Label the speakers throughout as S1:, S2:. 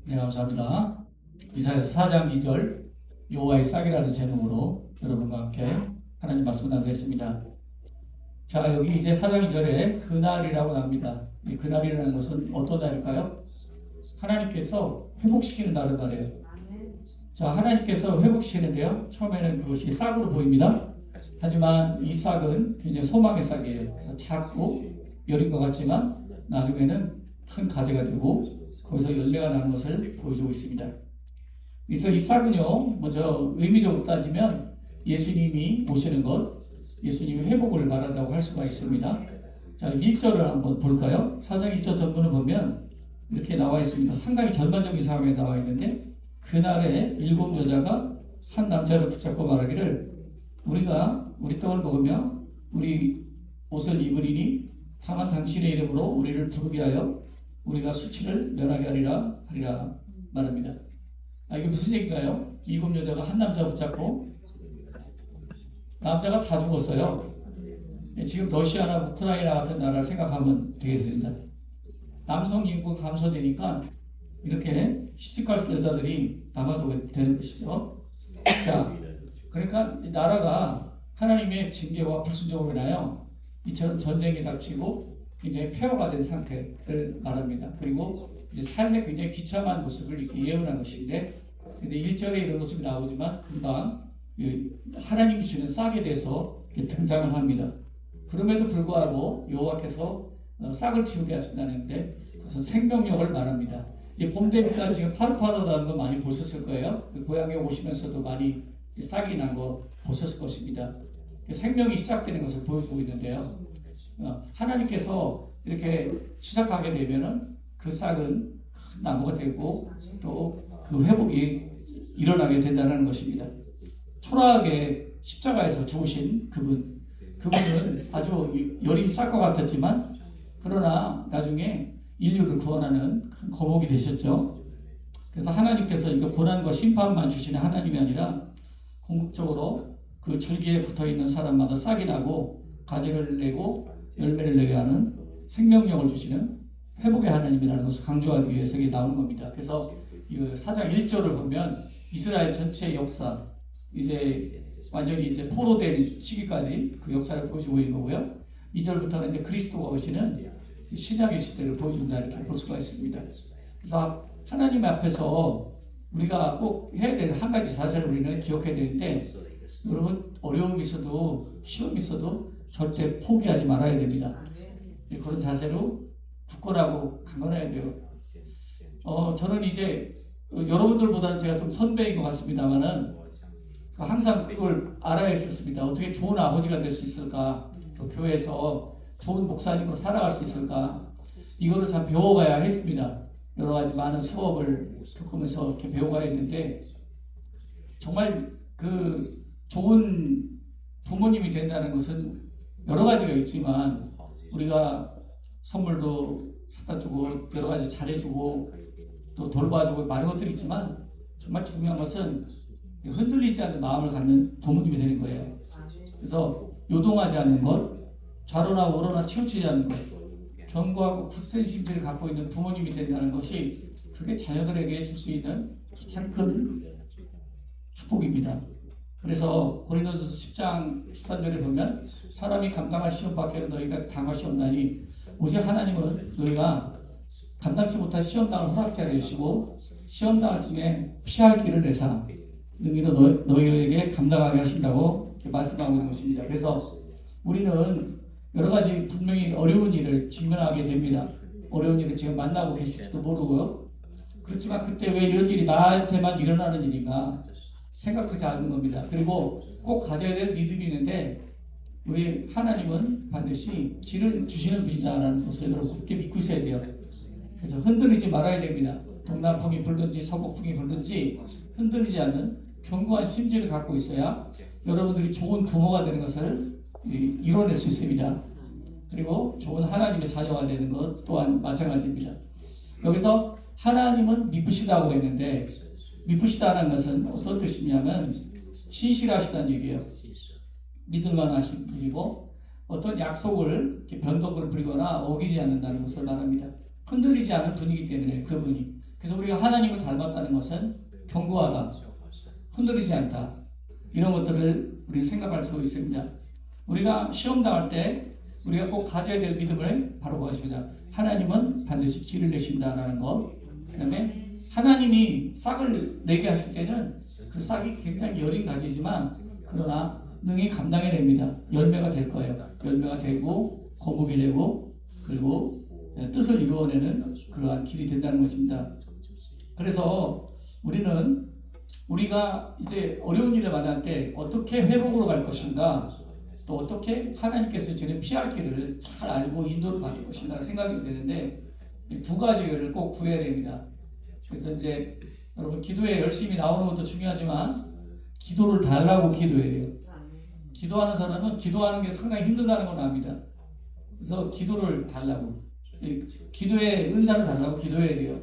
S1: 네, 감사합니다. 이사야서 4장 2절 여호와의 싹이라는 제목으로 여러분과 함께 하나님 말씀 나누겠습니다. 자, 여기 이제 4장 2절에 그날이라고 나옵니다. 이 그날이라는 것은 어떤 날일까요? 하나님께서 회복시키는 날을 말해요. 자, 하나님께서 회복시키는데요. 처음에는 그것이 싹으로 보입니다. 하지만 이 싹은 굉장히 소망의 싹이에요. 그래서 작고 여린 것 같지만 나중에는 큰 가지가 되고 거기서 열매가 나는 것을 보여주고 있습니다. 그래서 이 싹은요, 먼저 의미적으로 따지면 예수님이 오시는 것, 예수님의 회복을 말한다고 할 수가 있습니다. 자, 1절을 한번 볼까요? 4장 1절 전문을 보면 이렇게 나와 있습니다. 상당히 전반적인 상황에 나와 있는데, 그날에 7 여자가 한 남자를 붙잡고 말하기를, 우리가 우리 떡을 먹으며 우리 옷을 입으리니 다만 당신의 이름으로 우리를 부르게 하여 우리가 수치를 면하게 하리라 말합니다. 이게 무슨 얘기인가요? 7 여자가 한 남자 붙잡고, 남자가 다 죽었어요. 지금 러시아나 우크라이나 같은 나라를 생각하면 되겠습니다. 남성 인구가 감소되니까 이렇게 시집갈 여자들이 남아도게 되는 것이죠. 자, 그러니까 나라가 하나님의 징계와 불순종으로 인하여 이 전쟁이 닥치고 굉장히 폐허가 된 상태를 말합니다. 그리고 이제 삶의 굉장히 비참한 모습을 이렇게 예언한 것인데, 근데 1절에 이런 모습이 나오지만 금방 하나님이 주는 싹에 대해서 등장을 합니다. 그럼에도 불구하고 여호와께서 싹을 틔우게 하신다는데 그것은 생명력을 말합니다. 봄 되니까 지금 파릇파릇한 거 많이 보셨을 거예요. 고향에 오시면서도 많이 싹이 난 거 보셨을 것입니다. 생명이 시작되는 것을 보여주고 있는데요. 하나님께서 이렇게 시작하게 되면은 그 싹은 큰 나무가 되고 또 그 회복이 일어나게 된다는 것입니다. 초라하게 십자가에서 죽으신 그분은 아주 여린 싹과 같았지만 그러나 나중에 인류를 구원하는 큰 거목이 되셨죠. 그래서 하나님께서 이거 고난과 심판만 주시는 하나님이 아니라 궁극적으로 그 줄기에 붙어있는 사람마다 싹이 나고 가지를 내고 열매를 내게 하는 생명력을 주시는 회복의 하나님이라는 것을 강조하기 위해서 이게 나오는 겁니다. 그래서 이 4장 1절을 보면 이스라엘 전체의 역사, 이제 완전히 이제 포로된 시기까지 그 역사를 보여주고 있는 거고요. 2절부터는 이제 그리스도가 오시는 신약의 시대를 보여준다 이렇게 볼 수가 있습니다. 그래서 하나님 앞에서 우리가 꼭 해야 될 한 가지 사실을 우리는 기억해야 되는데, 여러분 어려움이 있어도 시험이 있어도 절대 포기하지 말아야 됩니다. 그런 자세로 굳건하고 강건해야 돼요. 저는 이제 여러분들보다는 제가 좀 선배인 것 같습니다만은 항상 그걸 알아야 했었습니다. 어떻게 좋은 아버지가 될 수 있을까? 또 교회에서 좋은 목사님으로 살아갈 수 있을까? 이거를 참 배워가야 했습니다. 여러 가지 많은 수업을 겪으면서 이렇게 배워가야 했는데, 정말 그 좋은 부모님이 된다는 것은 여러 가지가 있지만 우리가 선물도 사다 주고 여러 가지 잘해주고 또 돌봐주고 많은 것들이 있지만 정말 중요한 것은 흔들리지 않는 마음을 갖는 부모님이 되는 거예요. 그래서 요동하지 않는 것, 좌로나 우로나 치우치지 않는 것, 견고하고 굳센 심지를 갖고 있는 부모님이 된다는 것이 그게 자녀들에게 줄 수 있는 가장 큰 축복입니다. 그래서 고린도전서 10장 13절에 보면 사람이 감당할 시험 밖에는 너희가 당할 시 없나니 오직 하나님은 너희가 감당치 못할 시험 당을 허락지 않으시고 시험 당할 쯤에 피할 길을 내사 능히도 너희에게 감당하게 하신다고 말씀하고 있는 것입니다. 그래서 우리는 여러 가지 분명히 어려운 일을 직면하게 됩니다. 어려운 일을 지금 만나고 계실지도 모르고요. 그렇지만 그때 왜 이런 일이 나한테만 일어나는 일인가 생각하지 않는 겁니다. 그리고 꼭 가져야 될 믿음이 있는데, 우리 하나님은 반드시 길을 주시는 분이다라는 것을 여러분 그렇게 믿고 있어야 돼요. 그래서 흔들리지 말아야 됩니다. 동남풍이 불든지 서북풍이 불든지 흔들리지 않는 견고한 심지를 갖고 있어야 여러분들이 좋은 부모가 되는 것을 이뤄낼 수 있습니다. 그리고 좋은 하나님의 자녀가 되는 것 또한 마찬가지입니다. 여기서 하나님은 미쁘시다고 했는데, 미쁘시다는 것은 어떤 뜻이냐면 신실하시다는 얘기예요. 믿을만 하신 분이고 어떤 약속을 변덕을 부리거나 어기지 않는다는 것을 말합니다. 흔들리지 않은 분이기 때문에 그분이 그래서 우리가 하나님을 닮았다는 것은 견고하다, 흔들리지 않다, 이런 것들을 우리 생각할 수 있습니다. 우리가 시험 당할 때 우리가 꼭 가져야 될 믿음을 바로 그것입니다. 하나님은 반드시 길을 내신다라는 것. 그다음에 하나님이 싹을 내게 하실 때는 그 싹이 굉장히 여린 가지지만 그러나 능히 감당해냅니다. 열매가 될 거예요. 열매가 되고 거목이 되고 그리고 뜻을 이루어내는 그러한 길이 된다는 것입니다. 그래서 우리가 이제 어려운 일을 만날 때 어떻게 회복으로 갈 것인가, 또 어떻게 하나님께서 저는 피할 길을 잘 알고 인도를 받을 것인가 생각이 되는데 두 가지를 꼭 구해야 됩니다. 그래서 이제 여러분 기도에 열심히 나오는 것도 중요하지만 기도를 달라고 기도해야 돼요. 기도하는 사람은 기도하는 게 상당히 힘들다는 걸 압니다. 그래서 기도를 달라고, 기도의 은사를 달라고 기도해야 돼요.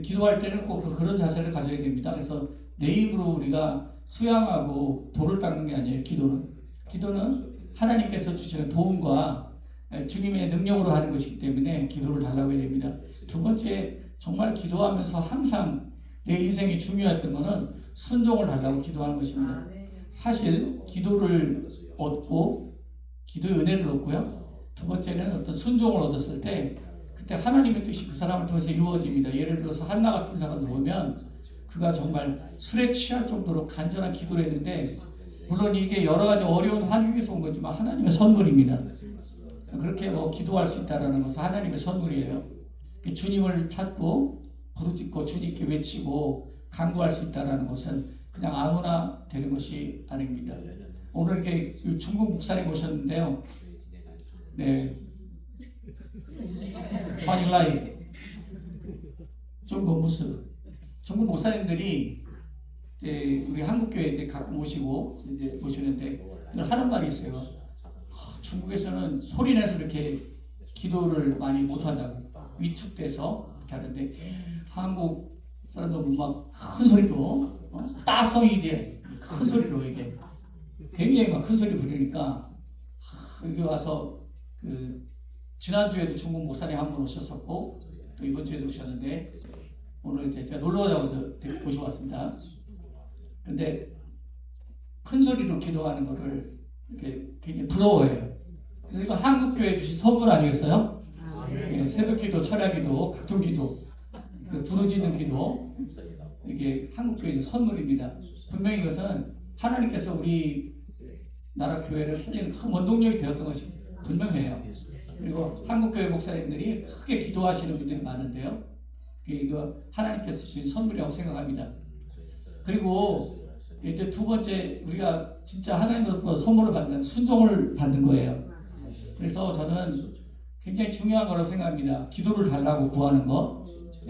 S1: 기도할 때는 꼭 그런 자세를 가져야 됩니다. 그래서 내 힘으로 우리가 수양하고 돌을 닦는 게 아니에요. 기도는 하나님께서 주시는 도움과 주님의 능력으로 하는 것이기 때문에 기도를 달라고 해야 됩니다. 두 번째, 정말 기도하면서 항상 내 인생이 중요했던 것은 순종을 달라고 기도하는 것입니다. 사실 기도를 얻고 기도의 은혜를 얻고요. 두 번째는 어떤 순종을 얻었을 때 그때 하나님의 뜻이 그 사람을 통해서 이루어집니다. 예를 들어서 한나 같은 사람을 보면 그가 정말 술에 취할 정도로 간절한 기도를 했는데 물론 이게 여러 가지 어려운 환경에서 온 거지만 하나님의 선물입니다. 그렇게 기도할 수 있다는 것은 하나님의 선물이에요. 주님을 찾고 부르짖고 주님께 외치고 간구할 수 있다는 것은 그냥 아무나 되는 것이 아닙니다. 오늘 이렇게 중국 목사님 오셨는데요. 네. 환영라이 중국 목사님들이 이제 우리 한국교회 이제 가끔 오시고 이제 오시는데 하는 말이 있어요. 중국에서는 소리내서 이렇게 기도를 많이 못한다고 위축돼서 이렇게 하는데 한국 사람들은 막 큰 소리로 따성이 돼 큰 소리로 이게 굉장히 막 큰 소리 부르니까 여기 와서 지난주에도 중국 목사님 한 분 오셨었고 또 이번 주에도 오셨는데 오늘 이제 제가 놀러 가자고 모셔왔습니다. 근데 큰 소리로 기도하는 거를 이렇게 굉장히 부러워해요. 그래서 이거 한국교회 주신 선물 아니겠어요? 네, 새벽기도, 철야기도, 각종 기도, 부르짖는 기도, 이게 한국교회 선물입니다. 분명히 이것은 하나님께서 우리 나라 교회를 살리는 큰 원동력이 되었던 것이 분명해요. 그리고 한국교회 목사님들이 크게 기도하시는 분들이 많은데요. 이거 하나님께서 주신 선물이라고 생각합니다. 그리고 이제 두 번째, 우리가 진짜 하나님으로부터 선물을 받는 순종을 받는 거예요. 그래서 저는 굉장히 중요한 거라고 생각합니다. 기도를 달라고 구하는 거.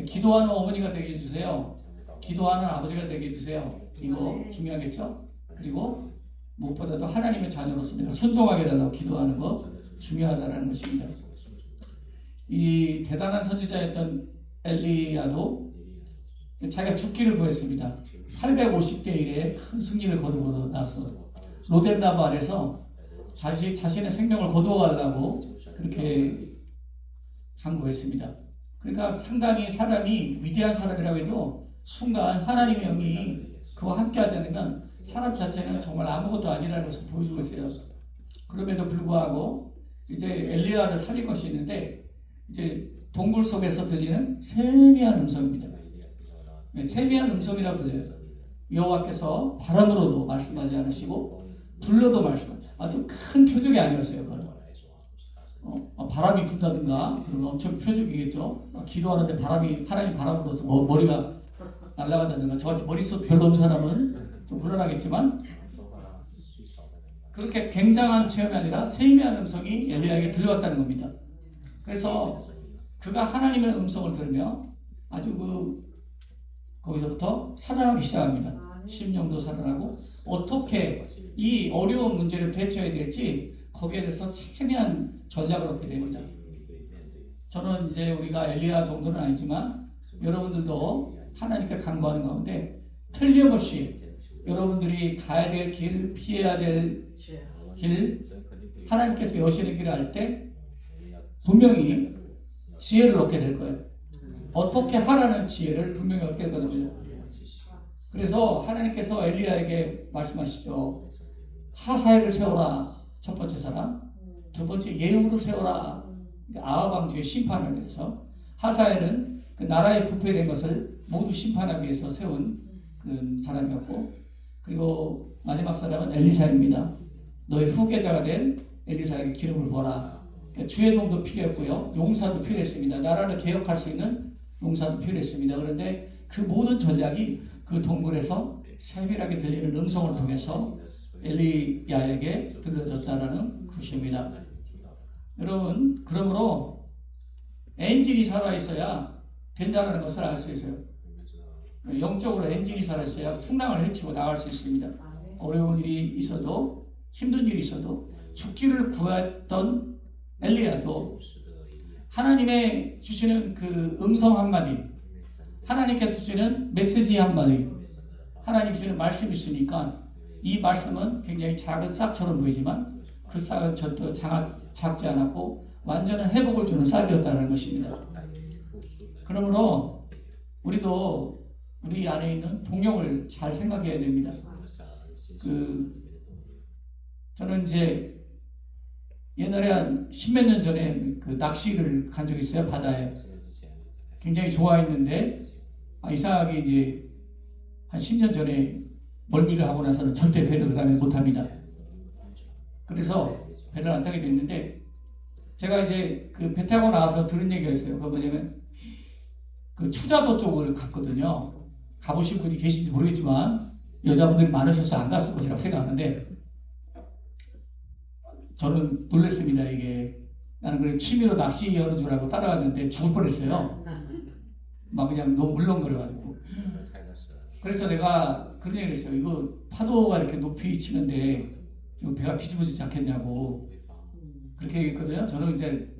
S1: 기도하는 어머니가 되게 해주세요. 기도하는 아버지가 되게 해주세요. 이거 중요하겠죠? 그리고 무엇보다도 하나님의 자녀로서 내가 순종하게 달라고 기도하는 거 중요하다는 것입니다. 이 대단한 선지자였던 엘리야도 자기가 죽기를 구했습니다. 850대 1에 큰 승리를 거두고 나서 로뎀나무 아래서 자신의 생명을 거두어가려고 그렇게 간구했습니다. 그러니까 상당히 사람이 위대한 사람이라고 해도 순간 하나님의 영이 그와 함께 하지 않으면 사람 자체는 정말 아무것도 아니라는 것을 보여주고 있어요. 그럼에도 불구하고 이제 엘리야를 살린 것이 있는데 이제 동굴 속에서 들리는 세미한 음성입니다. 세미한 음성이라고 들려요. 여호와께서 바람으로도 말씀하지 않으시고 불로도 말씀하지 아주 큰 표적이 아니었어요. 바람이 분다든가 그러면 엄청 표적이겠죠. 기도하는데 하나님 바람 불어서 머리가 날아간다든가 저같이 머릿속 별로 없는 사람은 좀 곤란하겠지만 그렇게 굉장한 체험이 아니라 세미한 음성이 엘리야에게 들려왔다는 겁니다. 그래서 그가 하나님의 음성을 들으며 아주 거기서부터 살아나기 시작합니다. 심령도 살아나고 어떻게 이 어려운 문제를 대처해야 될지 거기에 대해서 세미한 전략을 얻게 됩니다. 저는 이제 우리가 엘리야 정도는 아니지만 여러분들도 하나님께 간구하는 가운데 틀림없이 여러분들이 가야 될 길, 피해야 될 길, 하나님께서 여시는 길을 할 때 분명히 지혜를 얻게 될 거예요. 어떻게 하라는 지혜를 분명히 깨닫는 거죠. 그래서 하나님께서 엘리야에게 말씀하시죠. 하사엘을 세워라. 첫 번째 사람. 두 번째 예후를 세워라. 아합 왕조의 심판을 위해서. 하사엘은 그 나라에 부패된 것을 모두 심판하기 위해서 세운 그 사람이었고, 그리고 마지막 사람은 엘리사입니다. 너의 후계자가 된 엘리사에게 기름을 부어라. 그러니까 주의 종도 필요했고요. 용사도 필요했습니다. 나라를 개혁할 수 있는 용사도 필요했습니다. 그런데 그 모든 전략이 그 동굴에서 세밀하게 들리는 음성을 통해서 엘리야에게 들려졌다라는 것입니다. 여러분, 그러므로 엔진이 살아있어야 된다는 것을 알 수 있어요. 영적으로 엔진이 살아있어야 풍랑을 헤치고 나갈 수 있습니다. 어려운 일이 있어도, 힘든 일이 있어도, 죽기를 구했던 엘리야도 하나님의 주시는 그 음성 한마디, 하나님께서 주시는 메시지 한마디, 하나님 주시는 말씀이 있으니까 이 말씀은 굉장히 작은 싹처럼 보이지만 그 싹은 절대 작지 않았고 완전한 회복을 주는 싹이었다는 것입니다. 그러므로 우리도 우리 안에 있는 동력을 잘 생각해야 됩니다. 저는 이제 옛날에 한 10몇 년 전에 그 낚시를 간 적이 있어요. 바다에. 굉장히 좋아했는데 이상하게 이제 한 10년 전에 멀미를 하고 나서는 절대 배를 가면 못합니다. 그래서 배를 안 타게 됐는데 제가 이제 그 배 타고 나와서 들은 얘기가 있어요. 그거 뭐냐면 그 추자도 쪽을 갔거든요. 가보신 분이 계신지 모르겠지만 여자분들이 많으셔서 안 갔을 것이라고 생각하는데 저는 놀랐습니다. 이게 나는 그냥 취미로 낚시하는 줄 알고 따라갔는데 죽을 뻔했어요. 막 그냥 너무 물렁거려가지고. 그래서 내가 그런 얘기를 했어요. 이거 파도가 이렇게 높이 치는데 이거 배가 뒤집어지지 않겠냐고 그렇게 얘기했거든요. 저는 이제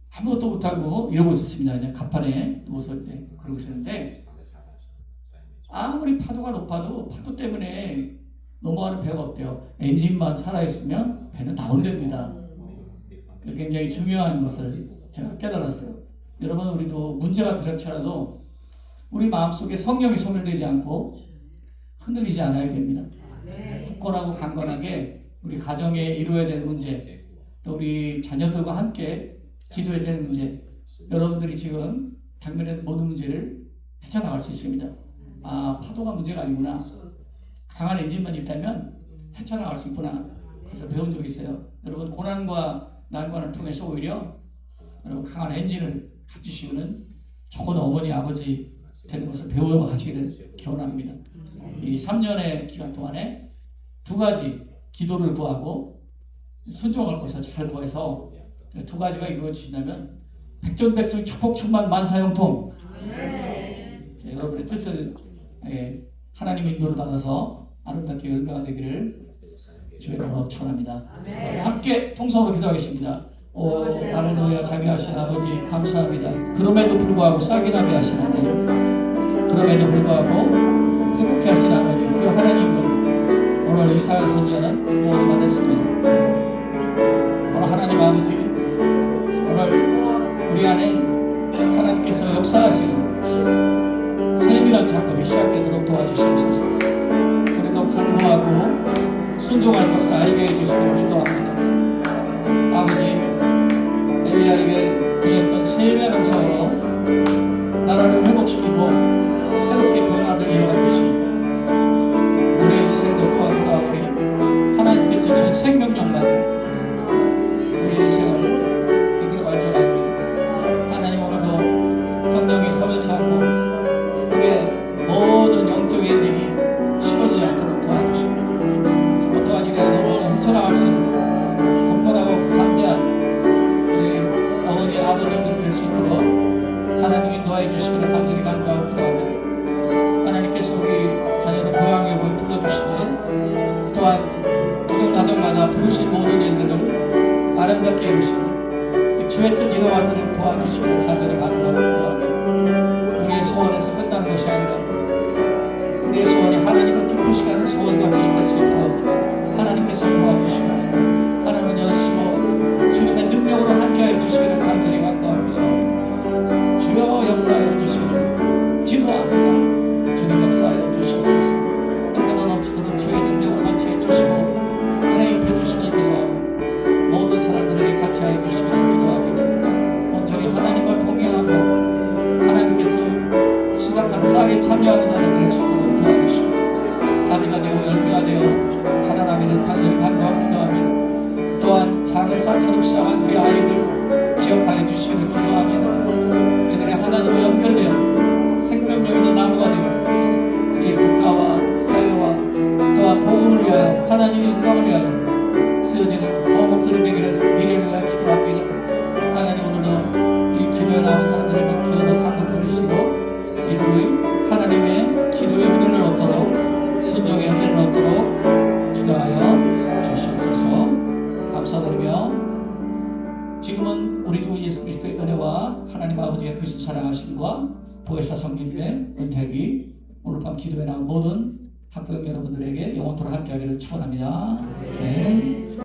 S1: 아무것도 못하고 이러고 있었습니다. 그냥 갑판에 누워서 이제 그러고 있었는데 아무리 파도가 높아도 파도 때문에 넘어가는 배가 없대요. 엔진만 살아있으면 배는 나온답니다. 굉장히 중요한 것을 제가 깨달았어요. 여러분, 우리도 문제가 들었더라도 우리 마음속에 성령이 소멸되지 않고 흔들리지 않아야 됩니다. 굳건하고 강건하게 우리 가정에 이루어야 될 문제, 또 우리 자녀들과 함께 기도해야 될 문제, 여러분들이 지금 당면의 모든 문제를 헤쳐나갈 수 있습니다. 파도가 문제가 아니구나. 강한 엔진만 있다면 헤쳐나갈 수 있구나. 그래서 배운 적이 있어요. 여러분, 고난과 난관을 통해서 오히려 여러분 강한 엔진을 갖추시는 좋은 어머니, 아버지 되는 것을 배워가시기를 기원합니다. 이 3년의 기간 동안에 두 가지 기도를 구하고 순종할 것을 잘 구해서 두 가지가 이루어지신다면 백전백승 축복 충만 만사형통. 여러분의 뜻을 하나님의 인도를 받아서 아름답게 열매가 되기를 주의 이름으로 축원합니다. 함께 통성으로 기도하겠습니다. 오 할렐루야. 자비하신 아버지 감사합니다. 그럼에도 불구하고 싹이 나게 하신 하나님, 그럼에도 불구하고 행복해 하신 하나님, 그 하나님은 오늘 이사야 선지자는 무엇을 만났습니다. 오늘 하나님 아버지, 오늘 우리 안에 하나님께서 역사하시는 세밀한 작업이 시작되도록 도와주시옵소서. 우리도 간구하고 순종할 것을 알게 해주시기를 기도합니다. 아버지, 엘리야에게 들렸던 세밀한 음성으로 나라를 회복시키고 새롭게 변화를 이어갔듯이 우리의 인생도 또한 돌아오리 하나님께서 준 생명력만 우리의 인생을 이끌어갈 줄 압니다. 하나님, 오늘도 성령이 서글지 않고 우리의 모든 영적 엔진이 식어지지 않도록 도와주시고 어떠한 일이라도 헤쳐나갈 수 있는 건강하고 담대한 우리 어머니, 아버지들 될 수 있도록 하나님이 도와해 주시기를 간절히 간구하고 기도합니다. 하나님께서 우리 자녀를 고향에 불러주시되 또한 부정가정마다 부르신 모든 일들을 아름답게 이루시고 주의 뜻 이루어가도록 도와주시기를 간절히 간구하고 기도합니다. 우리의 소원에서 끝나는 것이 아니라 우리의 소원이 하나님을 기쁘시게 하는 소원이 되시 될 수 있도록 하나님께서 도와주시고 하나님을 여시고 주님의 능력으로 함께하여 주시기를 간절히 간구합니다. 주여 역사해 주시기를 기도에 참여하는 자들 될 수 있도록 도와주시고 가지가 되고 열매가 되어 자라나기를 간절히 간구하고 기도합니다. 또한 작은 싹처럼 시작한 우리 아이들 기억하여 주시기를 기도합니다. 이들의 하나님과 연결되어 생명력 있는 나무가 되어 이 국가와 사회와 또한 복음을 위하여 하나님의 영광을 위하여 쓰여지는 거목들이 되기를 미래를 위하여 기도합니다. 하나님 오늘도 이 기도에 나온 사람들에게 기도의 감동 들으시고 이들의 하나님의 기도의 은혜를 얻도록 순종의 은혜를 얻도록 주가하여 주시옵소서. 감사드리며 지금은 우리 주 예수 그리스도의 은혜와 하나님 아버지의 크신 사랑하심과 보혜사 성령님의 은택이 오늘 밤 기도에 나온 모든 학부형 여러분들에게 영원토록 함께하기를 축원합니다. 네.